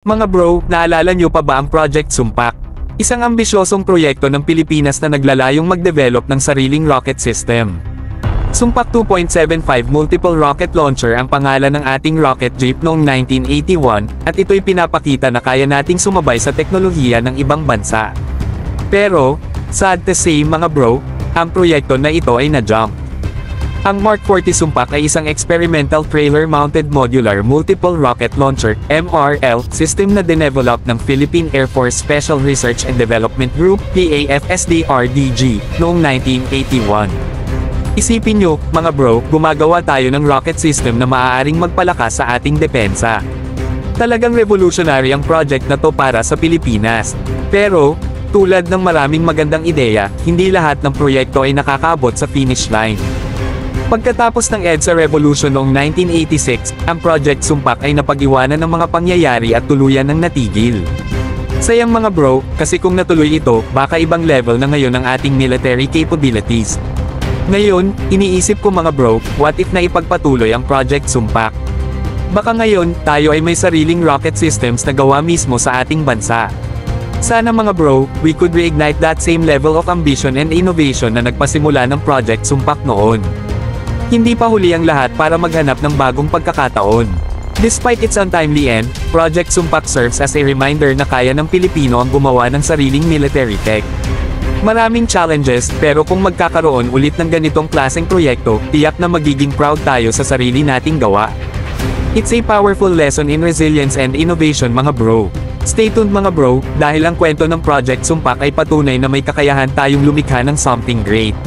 Mga bro, naalala nyo pa ba ang Project Sumpak? Isang ambisyosong proyekto ng Pilipinas na naglalayong mag-develop ng sariling rocket system. Sumpak 2.75 Multiple Rocket Launcher ang pangalan ng ating rocket jeep noong 1981, at ito'y pinapakita na kaya nating sumabay sa teknolohiya ng ibang bansa. Pero, sad to say mga bro, ang proyekto na ito ay na-jump. Ang Mark 40 Sumpak ay isang experimental trailer-mounted modular multiple rocket launcher (MRL) system na dinevelop ng Philippine Air Force Special Research and Development Group (PAFSDRDG) noong 1981. Isipin nyo, mga bro, gumagawa tayo ng rocket system na maaaring magpalakas sa ating depensa. Talagang revolutionary ang project na to para sa Pilipinas. Pero, tulad ng maraming magandang ideya, hindi lahat ng proyekto ay nakakaabot sa finish line. Pagkatapos ng EDSA Revolution noong 1986, ang Project Sumpak ay napag-iwanan ng mga pangyayari at tuluyan ng natigil. Sayang mga bro, kasi kung natuloy ito, baka ibang level na ngayon ang ating military capabilities. Ngayon, iniisip ko mga bro, what if na ipagpatuloy ang Project Sumpak? Baka ngayon, tayo ay may sariling rocket systems na gawa mismo sa ating bansa. Sana mga bro, we could reignite that same level of ambition and innovation na nagpasimula ng Project Sumpak noon. Hindi pa huli ang lahat para maghanap ng bagong pagkakataon. Despite its untimely end, Project Sumpak serves as a reminder na kaya ng Pilipino ang gumawa ng sariling military tech. Maraming challenges, pero kung magkakaroon ulit ng ganitong klaseng proyekto, tiyak na magiging proud tayo sa sarili nating gawa. It's a powerful lesson in resilience and innovation mga bro. Stay tuned mga bro, dahil ang kwento ng Project Sumpak ay patunay na may kakayahan tayong lumikha ng something great.